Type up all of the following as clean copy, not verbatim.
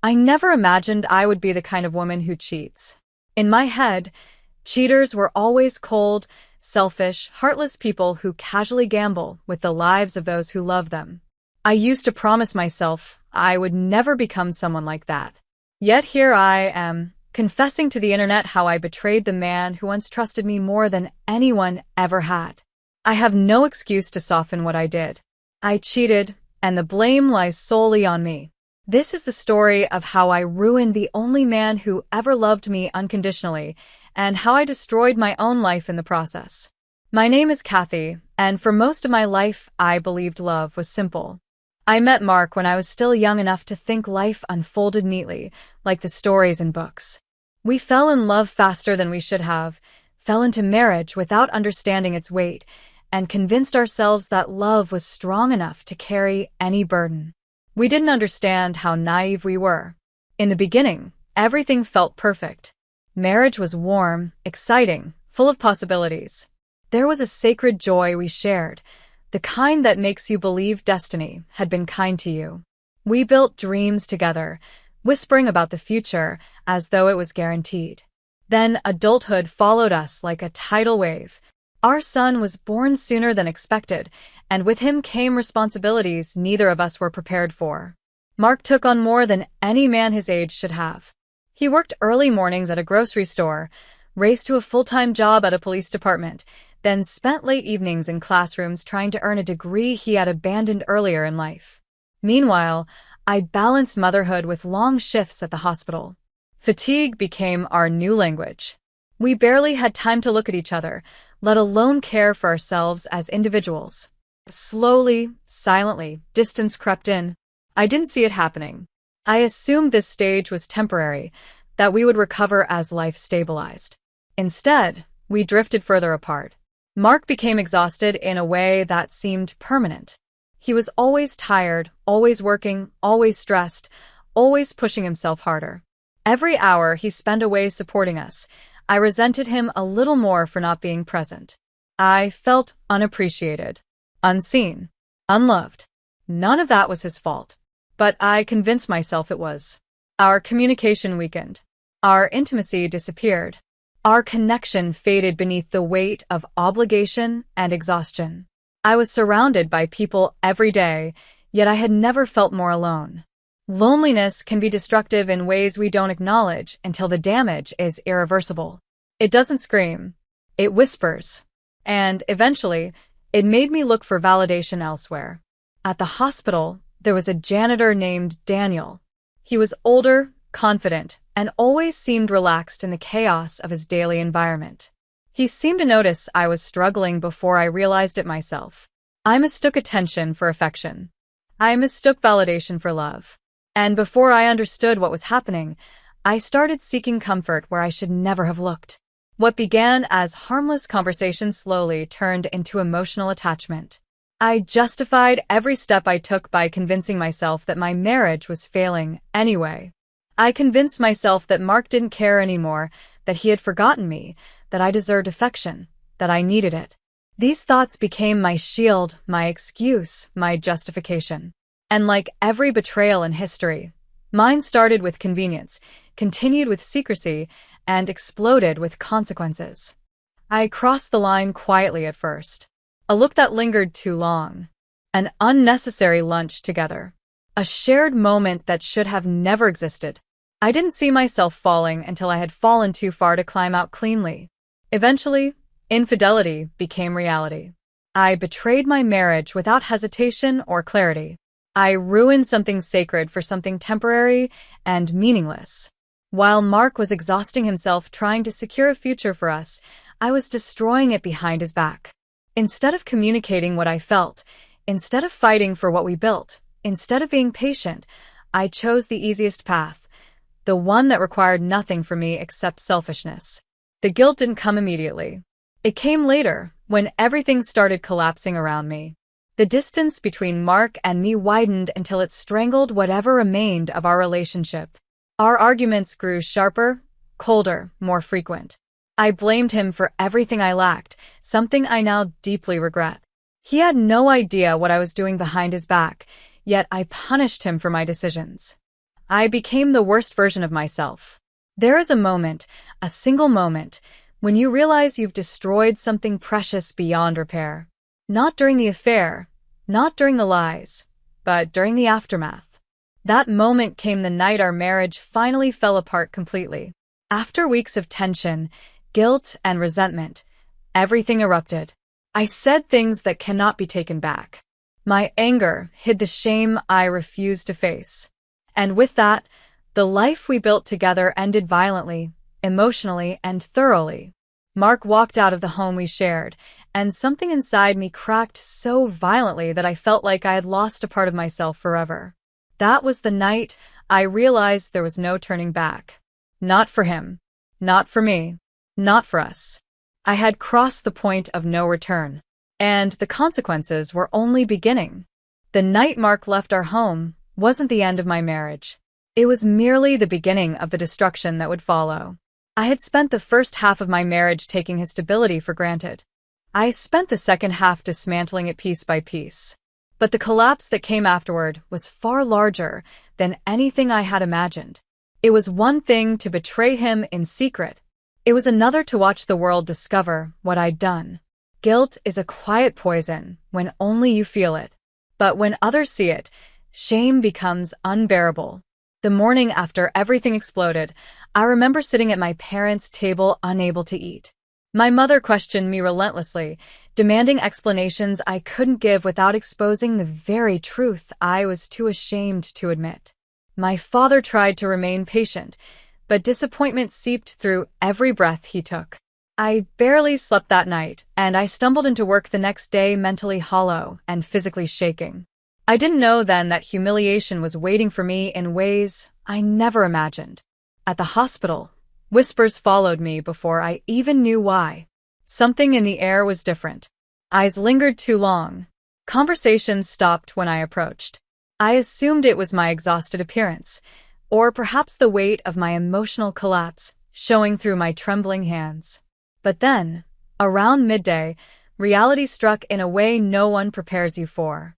I never imagined I would be the kind of woman who cheats. In my head, cheaters were always cold, selfish, heartless people who casually gamble with the lives of those who love them. I used to promise myself I would never become someone like that. Yet here I am, confessing to the internet how I betrayed the man who once trusted me more than anyone ever had. I have no excuse to soften what I did. I cheated, and the blame lies solely on me. This is the story of how I ruined the only man who ever loved me unconditionally, and how I destroyed my own life in the process. My name is Kathy, and for most of my life, I believed love was simple. I met Mark when I was still young enough to think life unfolded neatly, like the stories in books. We fell in love faster than we should have, fell into marriage without understanding its weight, and convinced ourselves that love was strong enough to carry any burden. We didn't understand how naive we were. In the beginning, everything felt perfect. Marriage was warm, exciting, full of possibilities. There was a sacred joy we shared, the kind that makes you believe destiny had been kind to you. We built dreams together, whispering about the future as though it was guaranteed. Then adulthood followed us like a tidal wave. Our son was born sooner than expected, and with him came responsibilities neither of us were prepared for. Mark took on more than any man his age should have. He worked early mornings at a grocery store, raced to a full-time job at a police department, then spent late evenings in classrooms trying to earn a degree he had abandoned earlier in life. Meanwhile, I balanced motherhood with long shifts at the hospital. Fatigue became our new language. We barely had time to look at each other, let alone care for ourselves as individuals. Slowly, silently, distance crept in. I didn't see it happening. I assumed this stage was temporary, that we would recover as life stabilized. Instead, we drifted further apart. Mark became exhausted in a way that seemed permanent. He was always tired, always working, always stressed, always pushing himself harder. Every hour he spent away supporting us, I resented him a little more for not being present. I felt unappreciated, unseen, unloved. None of that was his fault, but I convinced myself it was. Our communication weakened. Our intimacy disappeared. Our connection faded beneath the weight of obligation and exhaustion. I was surrounded by people every day, yet I had never felt more alone. Loneliness can be destructive in ways we don't acknowledge until the damage is irreversible. It doesn't scream. It whispers. And eventually, it made me look for validation elsewhere. At the hospital, there was a janitor named Daniel. He was older, confident, and always seemed relaxed in the chaos of his daily environment. He seemed to notice I was struggling before I realized it myself. I mistook attention for affection. I mistook validation for love. And before I understood what was happening, I started seeking comfort where I should never have looked. What began as harmless conversation slowly turned into emotional attachment. I justified every step I took by convincing myself that my marriage was failing anyway. I convinced myself that Mark didn't care anymore, that he had forgotten me, that I deserved affection, that I needed it. These thoughts became my shield, my excuse, my justification. And like every betrayal in history, mine started with convenience, continued with secrecy, and exploded with consequences. I crossed the line quietly at first. A look that lingered too long. An unnecessary lunch together. A shared moment that should have never existed. I didn't see myself falling until I had fallen too far to climb out cleanly. Eventually, infidelity became reality. I betrayed my marriage without hesitation or clarity. I ruined something sacred for something temporary and meaningless. While Mark was exhausting himself trying to secure a future for us, I was destroying it behind his back. Instead of communicating what I felt, instead of fighting for what we built, instead of being patient, I chose the easiest path, the one that required nothing from me except selfishness. The guilt didn't come immediately. It came later, when everything started collapsing around me. The distance between Mark and me widened until it strangled whatever remained of our relationship. Our arguments grew sharper, colder, more frequent. I blamed him for everything I lacked, something I now deeply regret. He had no idea what I was doing behind his back, yet I punished him for my decisions. I became the worst version of myself. There is a moment, a single moment, when you realize you've destroyed something precious beyond repair. Not during the affair, not during the lies, but during the aftermath. That moment came the night our marriage finally fell apart completely. After weeks of tension, guilt, and resentment, everything erupted. I said things that cannot be taken back. My anger hid the shame I refused to face. And with that, the life we built together ended violently, emotionally, and thoroughly. Mark walked out of the home we shared, and something inside me cracked so violently that I felt like I had lost a part of myself forever. That was the night I realized there was no turning back. Not for him. Not for me. Not for us. I had crossed the point of no return, and the consequences were only beginning. The night Mark left our home wasn't the end of my marriage. It was merely the beginning of the destruction that would follow. I had spent the first half of my marriage taking his stability for granted. I spent the second half dismantling it piece by piece. But the collapse that came afterward was far larger than anything I had imagined. It was one thing to betray him in secret. It was another to watch the world discover what I'd done. Guilt is a quiet poison when only you feel it. But when others see it, shame becomes unbearable. The morning after everything exploded, I remember sitting at my parents' table unable to eat. My mother questioned me relentlessly, demanding explanations I couldn't give without exposing the very truth I was too ashamed to admit. My father tried to remain patient, but disappointment seeped through every breath he took. I barely slept that night, and I stumbled into work the next day mentally hollow and physically shaking. I didn't know then that humiliation was waiting for me in ways I never imagined. At the hospital, whispers followed me before I even knew why. Something in the air was different. Eyes lingered too long. Conversations stopped when I approached. I assumed it was my exhausted appearance, or perhaps the weight of my emotional collapse showing through my trembling hands. But then, around midday, reality struck in a way no one prepares you for.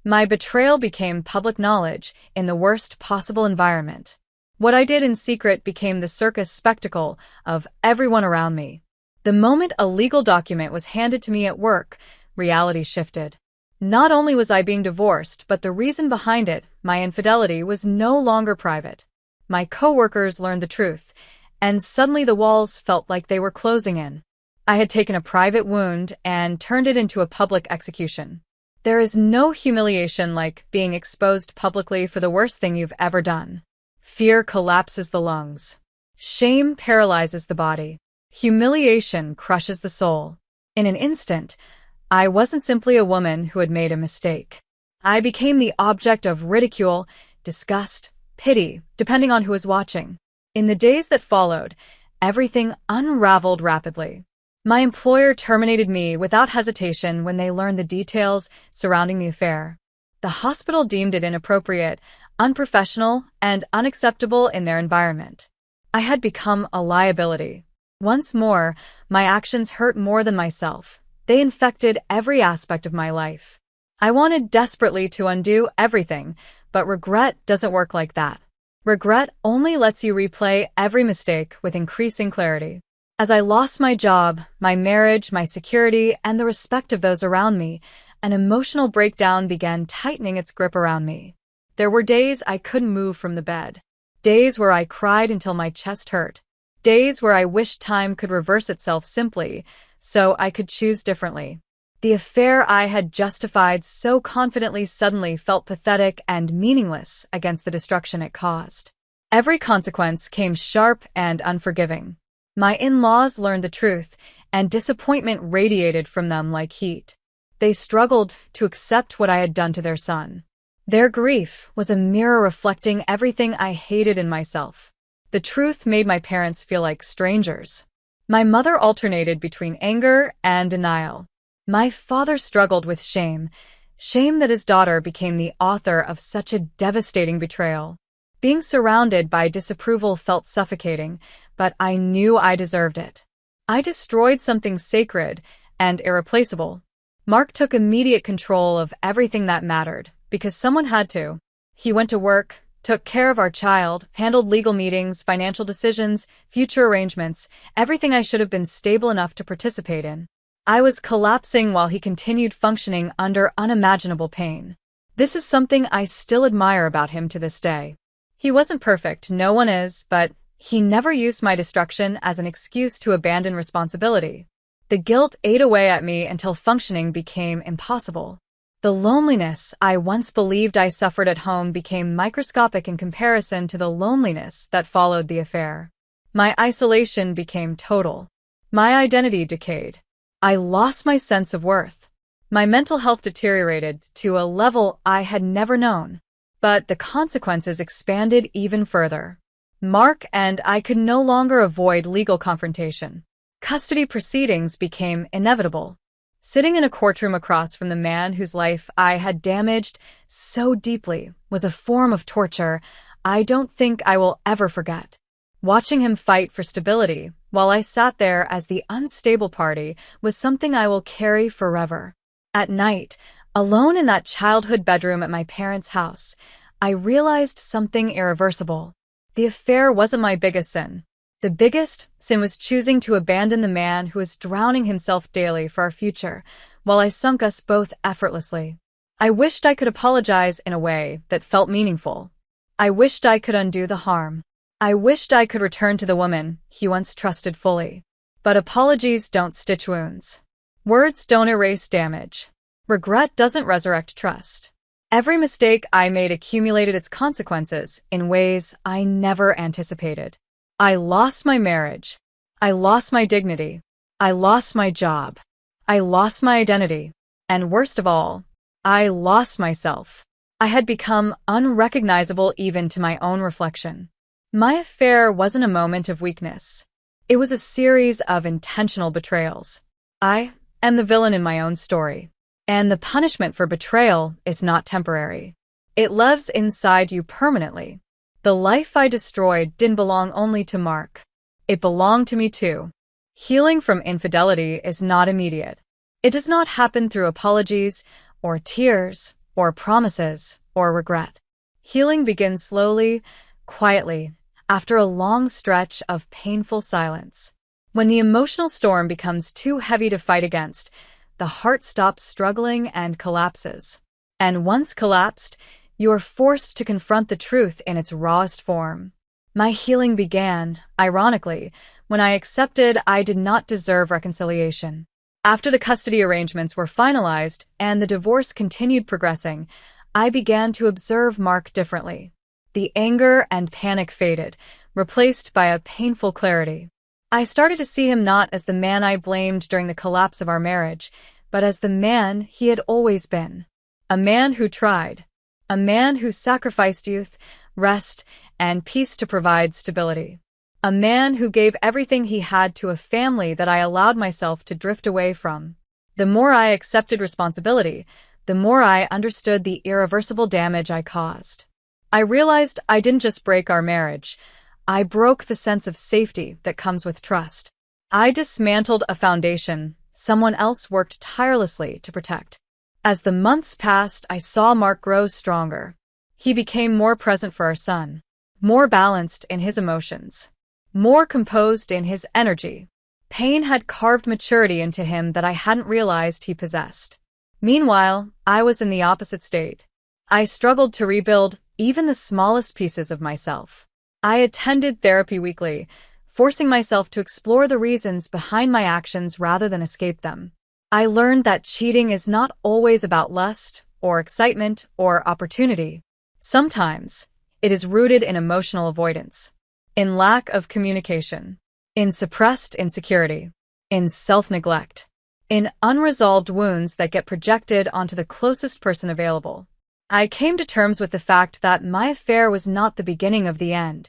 My betrayal became public knowledge in the worst possible environment. What I did in secret became the circus spectacle of everyone around me. The moment a legal document was handed to me at work, reality shifted. Not only was I being divorced, but the reason behind it, my infidelity, was no longer private. My coworkers learned the truth, and suddenly the walls felt like they were closing in. I had taken a private wound and turned it into a public execution. There is no humiliation like being exposed publicly for the worst thing you've ever done. Fear collapses the lungs. Shame paralyzes the body. Humiliation crushes the soul. In an instant, I wasn't simply a woman who had made a mistake. I became the object of ridicule, disgust, pity, depending on who was watching. In the days that followed, everything unraveled rapidly. My employer terminated me without hesitation when they learned the details surrounding the affair. The hospital deemed it inappropriate, unprofessional, and unacceptable in their environment. I had become a liability. Once more, my actions hurt more than myself. They infected every aspect of my life. I wanted desperately to undo everything, but regret doesn't work like that. Regret only lets you replay every mistake with increasing clarity. As I lost my job, my marriage, my security, and the respect of those around me, an emotional breakdown began tightening its grip around me. There were days I couldn't move from the bed. Days where I cried until my chest hurt. Days where I wished time could reverse itself simply, so I could choose differently. The affair I had justified so confidently suddenly felt pathetic and meaningless against the destruction it caused. Every consequence came sharp and unforgiving. My in-laws learned the truth, and disappointment radiated from them like heat. They struggled to accept what I had done to their son. Their grief was a mirror reflecting everything I hated in myself. The truth made my parents feel like strangers. My mother alternated between anger and denial. My father struggled with shame that his daughter became the author of such a devastating betrayal. Being surrounded by disapproval felt suffocating, but I knew I deserved it. I destroyed something sacred and irreplaceable. Mark took immediate control of everything that mattered, because someone had to. He went to work, took care of our child, handled legal meetings, financial decisions, future arrangements, everything I should have been stable enough to participate in. I was collapsing while he continued functioning under unimaginable pain. This is something I still admire about him to this day. He wasn't perfect, no one is, but he never used my destruction as an excuse to abandon responsibility. The guilt ate away at me until functioning became impossible. The loneliness I once believed I suffered at home became microscopic in comparison to the loneliness that followed the affair. My isolation became total. My identity decayed. I lost my sense of worth. My mental health deteriorated to a level I had never known. But the consequences expanded even further. Mark and I could no longer avoid legal confrontation. Custody proceedings became inevitable. Sitting in a courtroom across from the man whose life I had damaged so deeply was a form of torture I don't think I will ever forget. Watching him fight for stability while I sat there as the unstable party was something I will carry forever. At night, alone in that childhood bedroom at my parents' house, I realized something irreversible. The affair wasn't my biggest sin. The biggest sin was choosing to abandon the man who was drowning himself daily for our future, while I sunk us both effortlessly. I wished I could apologize in a way that felt meaningful. I wished I could undo the harm. I wished I could return to the woman he once trusted fully. But apologies don't stitch wounds. Words don't erase damage. Regret doesn't resurrect trust. Every mistake I made accumulated its consequences in ways I never anticipated. I lost my marriage. I lost my dignity. I lost my job. I lost my identity. And worst of all, I lost myself. I had become unrecognizable even to my own reflection. My affair wasn't a moment of weakness. It was a series of intentional betrayals. I am the villain in my own story. And the punishment for betrayal is not temporary. It lives inside you permanently. The life I destroyed didn't belong only to Mark. It belonged to me too. Healing from infidelity is not immediate. It does not happen through apologies, or tears, or promises, or regret. Healing begins slowly, quietly, after a long stretch of painful silence. When the emotional storm becomes too heavy to fight against, the heart stops struggling and collapses. And once collapsed, you are forced to confront the truth in its rawest form. My healing began, ironically, when I accepted I did not deserve reconciliation. After the custody arrangements were finalized and the divorce continued progressing, I began to observe Mark differently. The anger and panic faded, replaced by a painful clarity. I started to see him not as the man I blamed during the collapse of our marriage, but as the man he had always been. A man who tried. A man who sacrificed youth, rest, and peace to provide stability. A man who gave everything he had to a family that I allowed myself to drift away from. The more I accepted responsibility, the more I understood the irreversible damage I caused. I realized I didn't just break our marriage. I broke the sense of safety that comes with trust. I dismantled a foundation someone else worked tirelessly to protect. As the months passed, I saw Mark grow stronger. He became more present for our son, more balanced in his emotions, more composed in his energy. Pain had carved maturity into him that I hadn't realized he possessed. Meanwhile, I was in the opposite state. I struggled to rebuild even the smallest pieces of myself. I attended therapy weekly, forcing myself to explore the reasons behind my actions rather than escape them. I learned that cheating is not always about lust, or excitement, or opportunity. Sometimes, it is rooted in emotional avoidance, in lack of communication, in suppressed insecurity, in self-neglect, in unresolved wounds that get projected onto the closest person available. I came to terms with the fact that my affair was not the beginning of the end.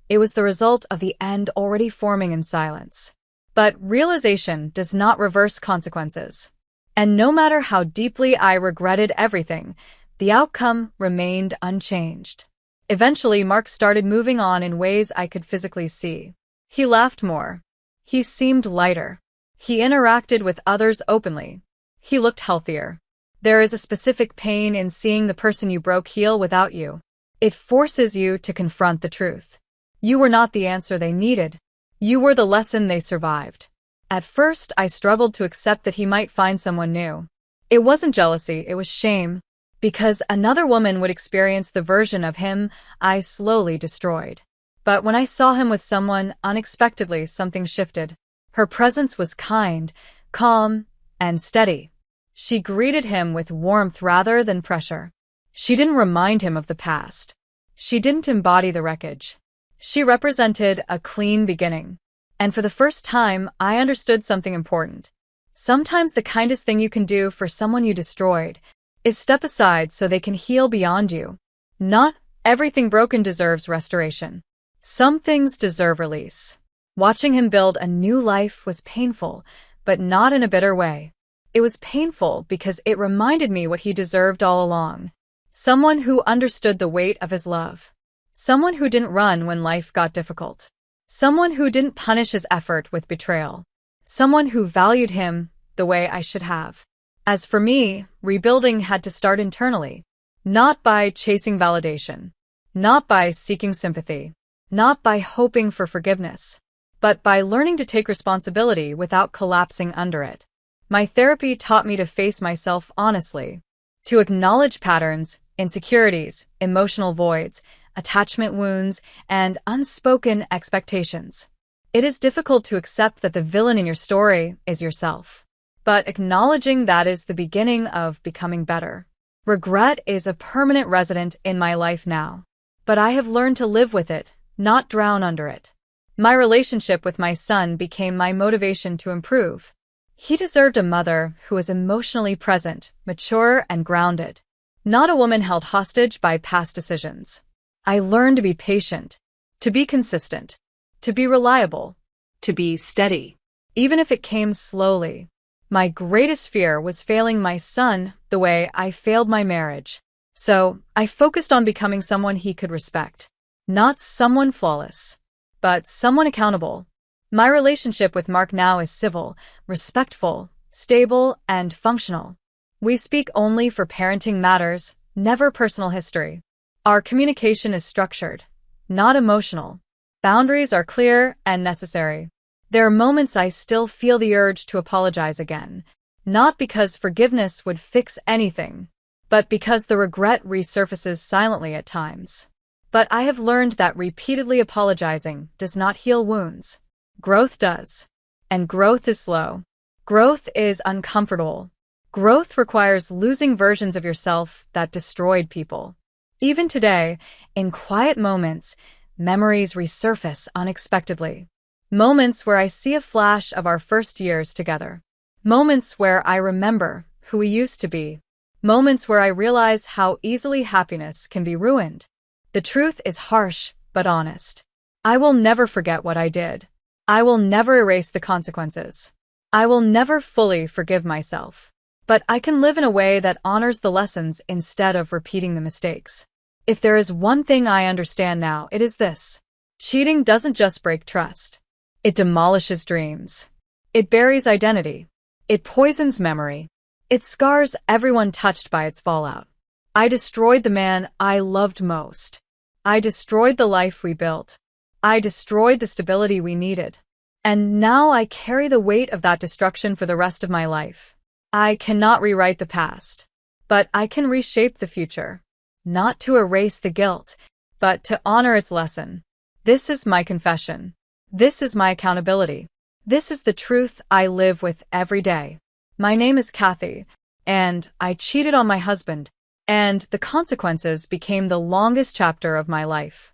It was the result of the end already forming in silence. But realization does not reverse consequences. And no matter how deeply I regretted everything, the outcome remained unchanged. Eventually, Mark started moving on in ways I could physically see. He laughed more. He seemed lighter. He interacted with others openly. He looked healthier. There is a specific pain in seeing the person you broke heal without you. It forces you to confront the truth. You were not the answer they needed. You were the lesson they survived. At first, I struggled to accept that he might find someone new. It wasn't jealousy, it was shame. Because another woman would experience the version of him I slowly destroyed. But when I saw him with someone, unexpectedly something shifted. Her presence was kind, calm, and steady. She greeted him with warmth rather than pressure. She didn't remind him of the past. She didn't embody the wreckage. She represented a clean beginning. And for the first time, I understood something important. Sometimes the kindest thing you can do for someone you destroyed is step aside so they can heal beyond you. Not everything broken deserves restoration. Some things deserve release. Watching him build a new life was painful, but not in a bitter way. It was painful because it reminded me what he deserved all along. Someone who understood the weight of his love. Someone who didn't run when life got difficult. Someone who didn't punish his effort with betrayal. Someone who valued him the way I should have. As for me, rebuilding had to start internally. Not by chasing validation. Not by seeking sympathy. Not by hoping for forgiveness. But by learning to take responsibility without collapsing under it. My therapy taught me to face myself honestly. To acknowledge patterns, insecurities, emotional voids, attachment wounds, and unspoken expectations. It is difficult to accept that the villain in your story is yourself. But acknowledging that is the beginning of becoming better. Regret is a permanent resident in my life now. But I have learned to live with it, not drown under it. My relationship with my son became my motivation to improve. He deserved a mother who was emotionally present, mature, and grounded. Not a woman held hostage by past decisions. I learned to be patient, to be consistent, to be reliable, to be steady, even if it came slowly. My greatest fear was failing my son the way I failed my marriage. So I focused on becoming someone he could respect. Not someone flawless, but someone accountable. My relationship with Mark now is civil, respectful, stable, and functional. We speak only for parenting matters, never personal history. Our communication is structured, not emotional. Boundaries are clear and necessary. There are moments I still feel the urge to apologize again, not because forgiveness would fix anything, but because the regret resurfaces silently at times. But I have learned that repeatedly apologizing does not heal wounds. Growth does. And growth is slow. Growth is uncomfortable. Growth requires losing versions of yourself that destroyed people. Even today, in quiet moments, memories resurface unexpectedly. Moments where I see a flash of our first years together. Moments where I remember who we used to be. Moments where I realize how easily happiness can be ruined. The truth is harsh, but honest. I will never forget what I did. I will never erase the consequences. I will never fully forgive myself. But I can live in a way that honors the lessons instead of repeating the mistakes. If there is one thing I understand now, it is this. Cheating doesn't just break trust. It demolishes dreams. It buries identity. It poisons memory. It scars everyone touched by its fallout. I destroyed the man I loved most. I destroyed the life we built. I destroyed the stability we needed. And now I carry the weight of that destruction for the rest of my life. I cannot rewrite the past, but I can reshape the future. Not to erase the guilt, but to honor its lesson. This is my confession. This is my accountability. This is the truth I live with every day. My name is Kathy, and I cheated on my husband, and the consequences became the longest chapter of my life.